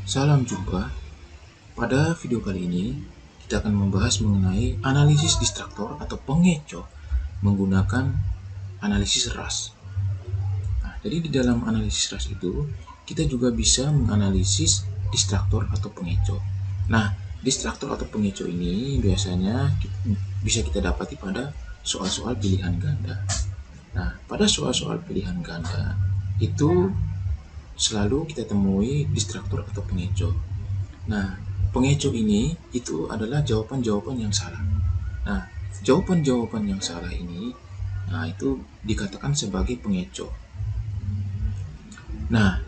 Salam jumpa. Pada video kali ini, kita akan membahas mengenai analisis distraktor atau pengecoh menggunakan analisis RAS. Nah, jadi di dalam analisis RAS itu, kita juga bisa menganalisis distraktor atau pengecoh. Nah, distraktor atau pengecoh ini biasanya bisa kita dapati pada soal-soal pilihan ganda. Nah, pada soal-soal pilihan ganda itu selalu kita temui distraktor atau pengecoh. Nah, pengecoh ini itu adalah jawaban-jawaban yang salah. Nah, jawaban-jawaban yang salah ini, itu dikatakan sebagai pengecoh. Nah,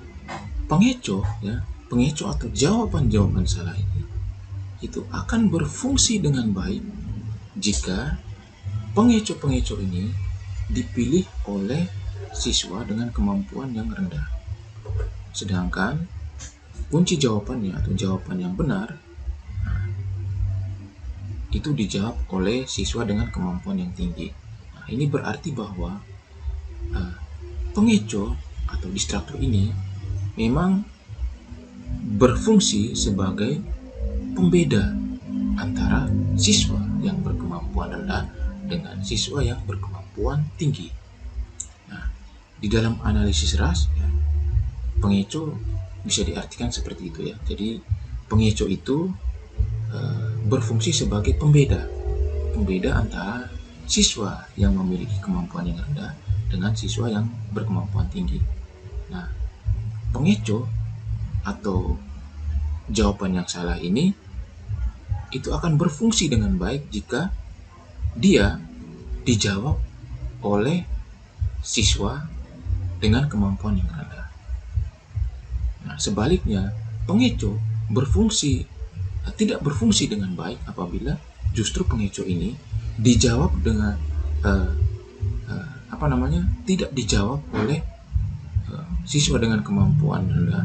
pengecoh atau jawaban-jawaban salah ini itu akan berfungsi dengan baik jika pengecoh-pengecoh ini dipilih oleh siswa dengan kemampuan yang rendah. Sedangkan kunci jawabannya atau jawaban yang benar itu dijawab oleh siswa dengan kemampuan yang tinggi. Nah, ini berarti bahwa pengecoh atau distraktor ini memang berfungsi sebagai pembeda antara siswa yang berkemampuan rendah dengan siswa yang berkemampuan tinggi. Nah, di dalam analisis RAS, pengecoh bisa diartikan seperti itu ya. Jadi pengecoh itu berfungsi sebagai pembeda antara siswa yang memiliki kemampuan yang rendah dengan siswa yang berkemampuan tinggi. Nah, pengecoh atau jawaban yang salah ini itu akan berfungsi dengan baik jika dia dijawab oleh siswa dengan kemampuan yang rendah. Nah, sebaliknya, pengecoh tidak berfungsi dengan baik apabila justru pengecoh ini dijawab dengan tidak dijawab oleh siswa dengan kemampuan rendah,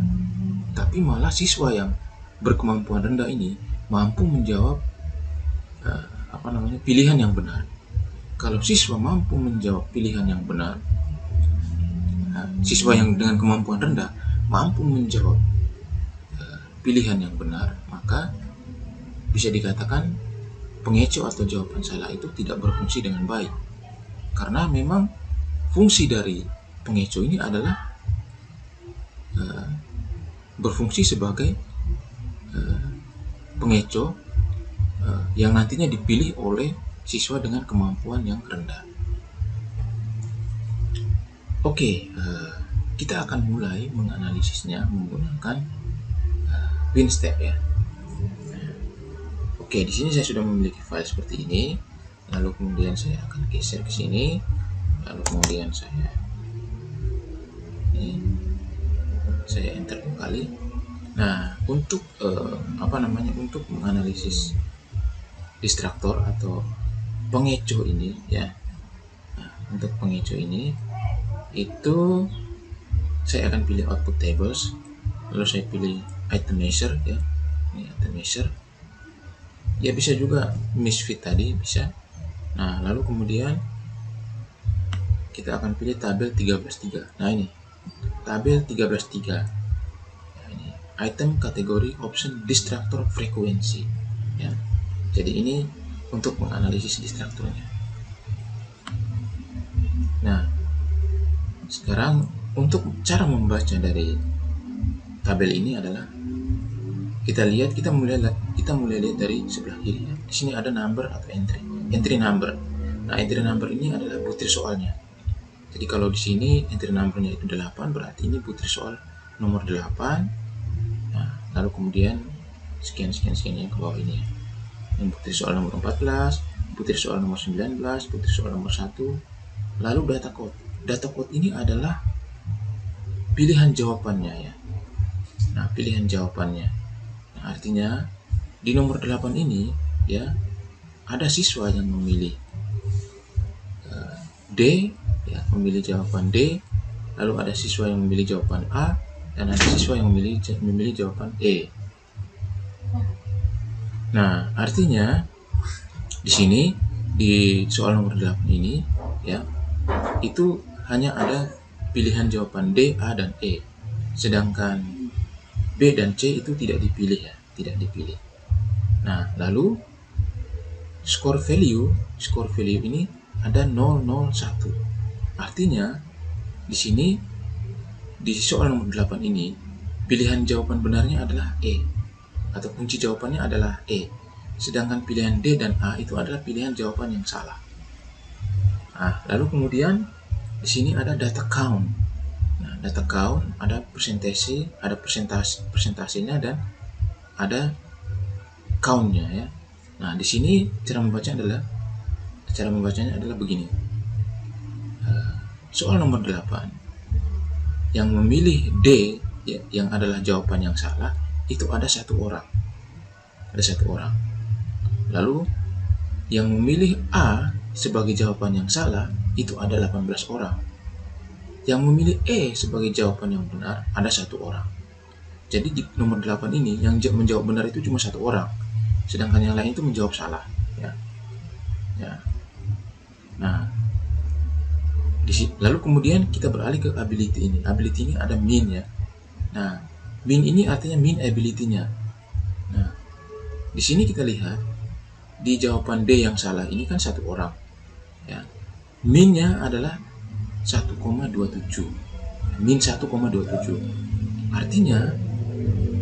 tapi malah siswa yang berkemampuan rendah ini mampu menjawab pilihan yang benar. Kalau siswa mampu menjawab pilihan yang benar, siswa yang dengan kemampuan rendah mampu menjawab pilihan yang benar, maka bisa dikatakan pengecoh atau jawaban salah itu tidak berfungsi dengan baik. Karena memang fungsi dari pengecoh ini adalah berfungsi sebagai pengecoh yang nantinya dipilih oleh siswa dengan kemampuan yang rendah. Oke, kita akan mulai menganalisisnya menggunakan WinStep ya. Oke, di sini saya sudah memiliki file seperti ini. Lalu kemudian saya akan geser ke sini. Lalu kemudian saya enter kembali. Nah, untuk untuk menganalisis distraktor atau pengecoh ini ya. Nah, untuk pengecoh ini itu saya akan pilih output tables, lalu saya pilih item measure ya. Ini item measure. Ya bisa juga misfit tadi bisa. Nah, lalu kemudian kita akan pilih tabel 13.3. Nah, ini tabel 13.3. Nah, ini item kategori option distraktor frekuensi ya. Jadi ini untuk menganalisis distraktornya. Nah, sekarang untuk cara membaca dari tabel ini adalah kita mulai lihat dari sebelah kiri ya. Di sini ada number atau entry number. Nah, entry number ini adalah butir soalnya. Jadi kalau di sini entry numbernya itu 8, berarti ini butir soal nomor 8. Nah, lalu kemudian sekian yang ke bawah ini. Ini butir soal nomor 14, butir soal nomor 19, butir soal nomor 1. Lalu data code. Data code ini adalah pilihan jawabannya ya. Nah, pilihan jawabannya. Nah, artinya di nomor 8 ini ya ada siswa yang memilih D ya, memilih jawaban D, lalu ada siswa yang memilih jawaban A, dan ada siswa yang memilih jawaban E. Nah, artinya di sini di soal nomor 8 ini ya itu hanya ada pilihan jawaban D, A, dan E. Sedangkan B dan C itu tidak dipilih ya, tidak dipilih. Nah, lalu score value ini ada 001. Artinya di sini di soal nomor 8 ini pilihan jawaban benarnya adalah E, atau kunci jawabannya adalah E. Sedangkan pilihan D dan A itu adalah pilihan jawaban yang salah. Nah, lalu kemudian di sini ada data count. Nah, data count ada persentasenya dan ada countnya ya. Nah, di sini cara membacanya adalah begini. Soal nomor 8 yang memilih D ya, yang adalah jawaban yang salah itu ada satu orang. Lalu yang memilih A sebagai jawaban yang salah itu ada 18 orang. Yang memilih E sebagai jawaban yang benar ada satu orang. Jadi di nomor 8 ini yang menjawab benar itu cuma satu orang, sedangkan yang lain itu menjawab salah ya. Nah, lalu kemudian kita beralih ke ability ini. Ability ini ada min ya. Nah, min ini artinya min ability-nya. Nah, di sini kita lihat di jawaban D yang salah ini kan satu orang ya. Minnya adalah 1,27. Min 1,27. Artinya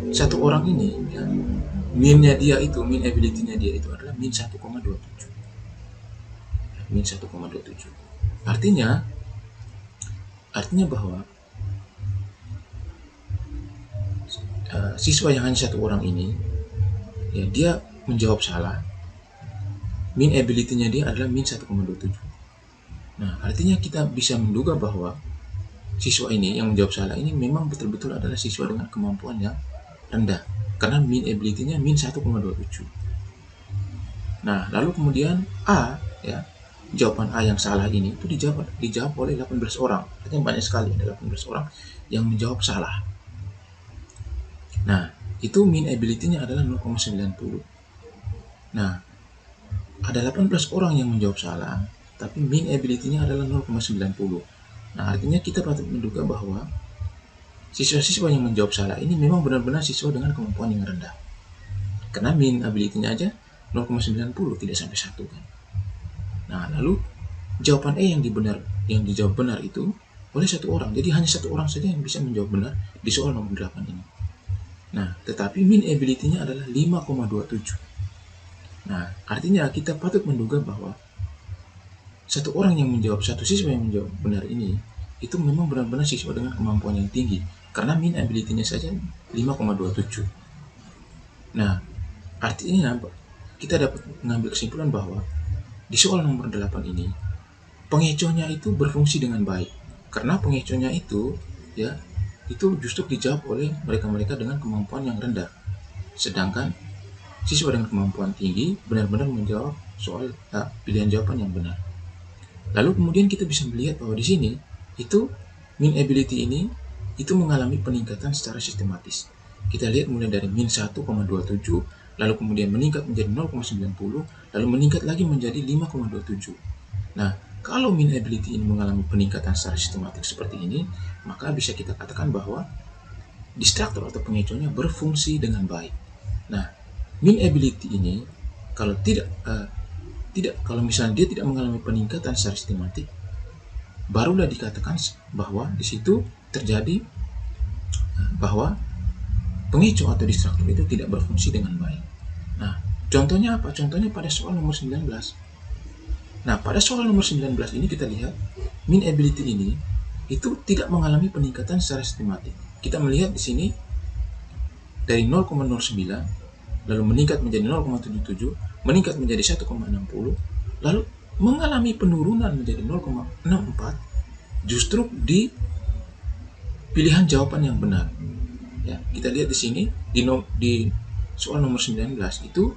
satu orang ini ya, min ability-nya dia itu adalah min 1,27. Min 1,27. Artinya bahwa siswa yang hanya satu orang ini ya, dia menjawab salah. Min ability-nya dia adalah min 1,27. Nah, artinya kita bisa menduga bahwa siswa ini yang menjawab salah ini memang betul-betul adalah siswa dengan kemampuan yang rendah, karena min ability-nya min 1,27. Nah, lalu kemudian A ya, jawaban A yang salah ini itu dijawab oleh 18 orang. Artinya banyak sekali, ada 18 orang yang menjawab salah. Nah, itu min ability-nya adalah 0,90. Nah, ada 18 orang yang menjawab salah, tapi min ability-nya adalah 0,90. Nah, artinya kita patut menduga bahwa siswa-siswa yang menjawab salah ini memang benar-benar siswa dengan kemampuan yang rendah. Karena min ability-nya aja 0,90, tidak sampai 1 kan. Nah, lalu jawaban E yang dijawab benar itu oleh satu orang. Jadi hanya satu orang saja yang bisa menjawab benar di soal nomor 8 ini. Nah, tetapi min ability-nya adalah 5,27. Nah, artinya kita patut menduga bahwa satu siswa yang menjawab benar ini itu memang benar-benar siswa dengan kemampuan yang tinggi, karena min ability-nya saja 5,27. Nah, artinya kita dapat mengambil kesimpulan bahwa di soal nomor 8 ini pengecohnya itu berfungsi dengan baik, karena pengecohnya itu ya itu justru dijawab oleh mereka-mereka dengan kemampuan yang rendah, sedangkan siswa dengan kemampuan tinggi benar-benar menjawab soal pilihan jawaban yang benar. Lalu kemudian kita bisa melihat bahwa di sini itu min ability ini itu mengalami peningkatan secara sistematis. Kita lihat mulai dari min 1,27, lalu kemudian meningkat menjadi 0,90, lalu meningkat lagi menjadi 5,27. Nah, kalau min ability ini mengalami peningkatan secara sistematik seperti ini, maka bisa kita katakan bahwa distraktor atau pengecohnya berfungsi dengan baik. Nah, min ability ini kalau misalnya dia tidak mengalami peningkatan secara sistematik, barulah dikatakan bahwa di situ terjadi bahwa pengecoh atau distraktor itu tidak berfungsi dengan baik. Nah, contohnya apa? Contohnya pada soal nomor 19. Nah, pada soal nomor 19 ini kita lihat min ability ini itu tidak mengalami peningkatan secara sistematik. Kita melihat di sini dari 0,09 lalu meningkat menjadi 0,77, meningkat menjadi 1,60, lalu mengalami penurunan menjadi 0,64 justru di pilihan jawaban yang benar. Ya, kita lihat di sini di soal nomor 19 itu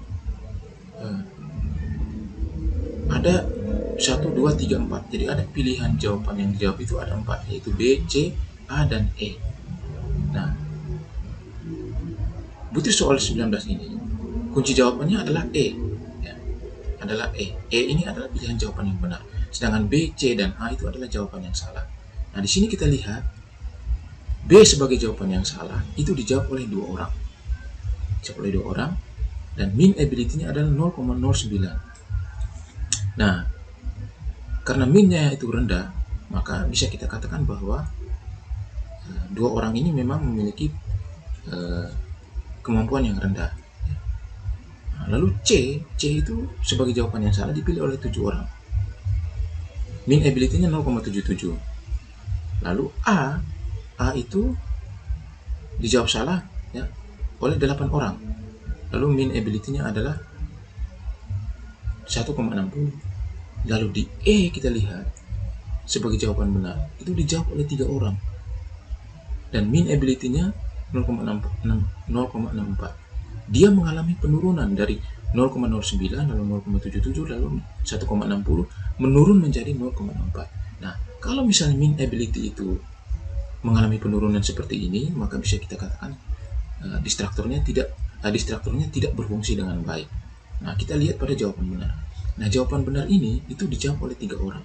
ada 1, 2, 3, 4. Jadi ada pilihan jawaban yang dijawab itu ada 4, yaitu B, C, A, dan E. Nah, butir soal 19 ini kunci jawabannya adalah E ya, adalah E. E ini adalah pilihan jawaban yang benar, sedangkan B, C, dan A itu adalah jawaban yang salah. Nah, di sini kita lihat B sebagai jawaban yang salah itu dijawab oleh dua orang, dan mean ability-nya adalah 0,09. Nah, karena mean-nya itu rendah, maka bisa kita katakan bahwa dua orang ini memang memiliki kemampuan yang rendah. Nah, lalu C itu sebagai jawaban yang salah dipilih oleh 7 orang. Mean ability-nya 0,77. Lalu A itu dijawab salah ya oleh 8 orang. Lalu mean ability-nya adalah 1,60. Lalu di E kita lihat sebagai jawaban benar itu dijawab oleh 3 orang. Dan mean ability-nya 0,64. Dia mengalami penurunan dari 0,09 lalu 0,77 lalu 1,60 menurun menjadi 0,64. Nah, kalau misalnya mean ability itu mengalami penurunan seperti ini, maka bisa kita katakan distraktornya tidak berfungsi dengan baik. Nah, kita lihat pada jawaban benar. Nah, jawaban benar ini itu dijawab oleh 3 orang.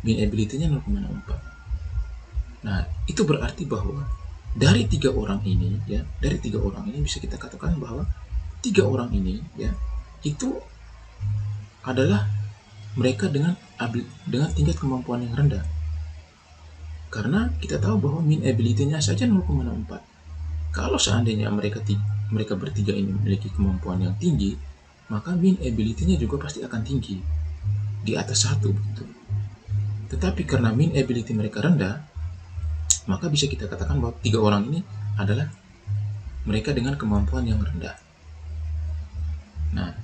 Mean ability-nya 0,64. Nah, itu berarti bahwa dari 3 orang ini bisa kita katakan bahwa 3 orang ini ya itu adalah mereka dengan tingkat kemampuan yang rendah. Karena kita tahu bahwa mean ability-nya saja 0,64. Kalau seandainya mereka bertiga ini memiliki kemampuan yang tinggi, maka mean ability-nya juga pasti akan tinggi, di atas 1 begitu. Tetapi karena mean ability mereka rendah, maka bisa kita katakan bahwa 3 orang ini adalah mereka dengan kemampuan yang rendah. Nah,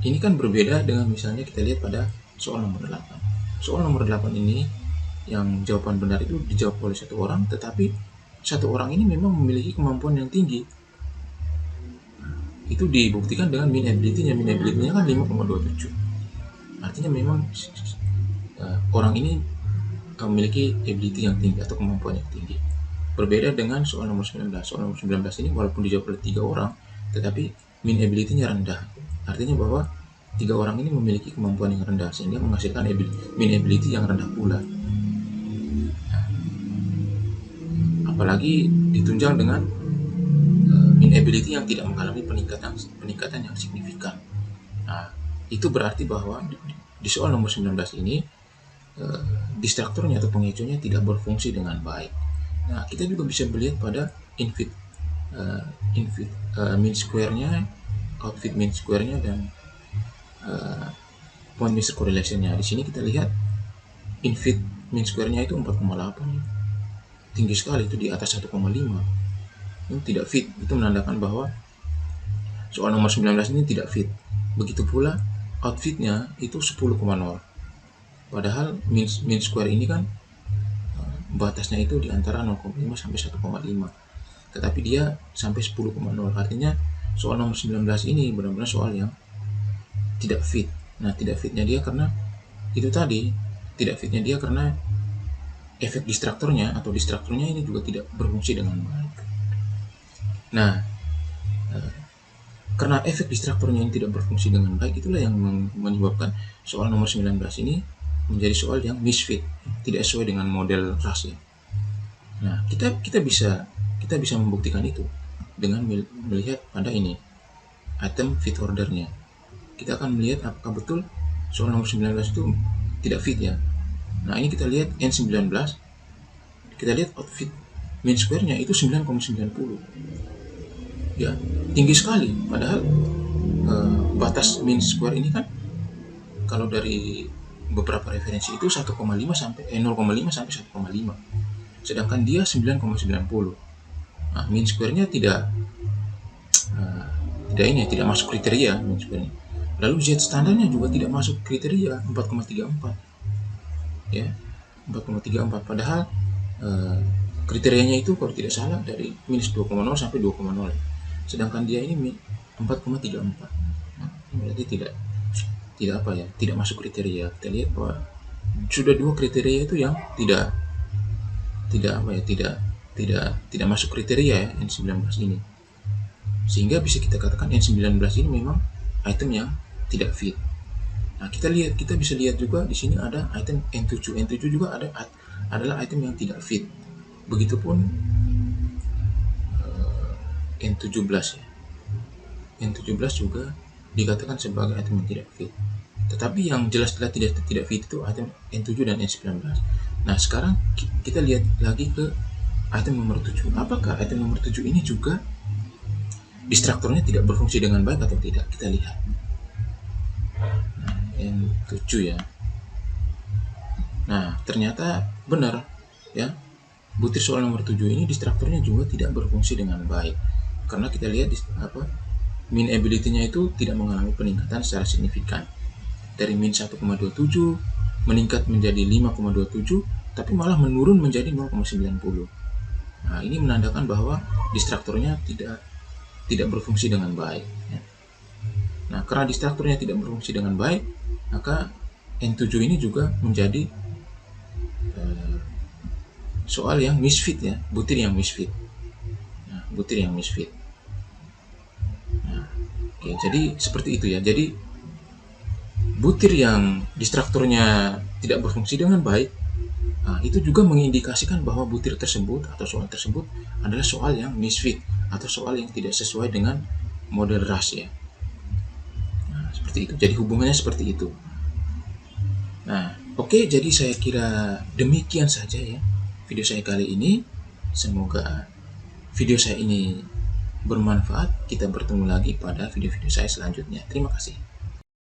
ini kan berbeda dengan misalnya kita lihat pada soal nomor 8. Soal nomor 8 ini yang jawaban benar itu dijawab oleh 1 orang, tetapi 1 orang ini memang memiliki kemampuan yang tinggi. Itu dibuktikan dengan mean ability-nya. Mean ability-nya kan 5,27. Artinya memang orang ini memiliki ability yang tinggi atau kemampuan yang tinggi. Berbeda dengan soal nomor 19. Soal nomor 19 ini walaupun dijawab oleh 3 orang, tetapi mean ability-nya rendah. Artinya bahwa 3 orang ini memiliki kemampuan yang rendah sehingga menghasilkan mean ability yang rendah pula. Apalagi ditunjang dengan mean ability yang tidak mengalami peningkatan yang signifikan. Nah, itu berarti bahwa di soal nomor 19 ini distraktornya atau pengecohnya tidak berfungsi dengan baik. Nah, kita juga bisa melihat pada infit mean square-nya, outfit mean square-nya, dan point mixture correlation-nya. Di sini kita lihat infit mean square-nya itu 4,8. Tinggi sekali, itu di atas 1,5. Ini tidak fit. Itu menandakan bahwa soal nomor 19 ini tidak fit. Begitu pula outfit-nya itu 10,0. Padahal mean square ini kan batasnya itu di antara 0,5 sampai 1,5. Tetapi dia sampai 10,0. Artinya soal nomor 19 ini benar-benar soal yang tidak fit. Nah, tidak fitnya dia karena itu tadi, tidak fitnya dia karena efek distraktornya atau distraktornya ini juga tidak berfungsi dengan baik. Nah, karena efek distraktornya yang tidak berfungsi dengan baik, itulah yang menyebabkan soal nomor 19 ini menjadi soal yang misfit, tidak sesuai dengan model Rush ya. Nah, kita bisa membuktikan itu dengan melihat pada ini item fit ordernya. Kita akan melihat apakah betul soal nomor 19 itu tidak fit ya. Nah, ini kita lihat N19, kita lihat outfit mean square-nya itu 9,90. Ya, tinggi sekali. Padahal batas mean square ini kan kalau dari beberapa referensi itu 1,5 sampai 0,5 sampai 1,5. Sedangkan dia 9,90. Nah, mean square-nya tidak masuk kriteria mean square-nya. Lalu Z standarnya juga tidak masuk kriteria 4,34. Ya, 4,34. Padahal kriterianya itu kalau tidak salah dari minus 2,0 sampai 2,0. Sedangkan dia ini 4,34. Nah, berarti tidak masuk kriteria. Kita lihat bahwa sudah 2 kriteria itu yang tidak masuk kriteria ya, N19 ini. Sehingga bisa kita katakan N19 ini memang item yang tidak fit. Nah, kita bisa lihat juga di sini ada item N7. N7 juga adalah item yang tidak fit. Begitupun N17 ya. N17 juga dikatakan sebagai atom yang tidak fit. Tetapi yang jelas-jelas tidak fit itu atom N7 dan N19. Nah, sekarang kita lihat lagi ke atom nomor 7. Apakah atom nomor 7 ini juga distraktornya tidak berfungsi dengan baik atau tidak? Kita lihat. Nah, N7 ya. Nah, ternyata benar ya. Butir soal nomor 7 ini distraktornya juga tidak berfungsi dengan baik. Karena kita lihat min ability-nya itu tidak mengalami peningkatan secara signifikan. Dari min 1,27 meningkat menjadi 5,27, tapi malah menurun menjadi 0,90. Nah, ini menandakan bahwa distraktornya tidak berfungsi dengan baik. Nah, karena distraktornya tidak berfungsi dengan baik, maka N7 ini juga menjadi soal yang misfit ya, butir yang misfit. Nah, butir yang misfit. Nah, oke, jadi seperti itu ya. Jadi butir yang distraktornya tidak berfungsi dengan baik, nah, itu juga mengindikasikan bahwa butir tersebut atau soal tersebut adalah soal yang misfit atau soal yang tidak sesuai dengan model RAS ya. Nah, seperti itu. Jadi hubungannya seperti itu. Nah, oke, jadi saya kira demikian saja ya video saya kali ini. Semoga video saya ini bermanfaat. Kita bertemu lagi pada video-video saya selanjutnya. Terima kasih.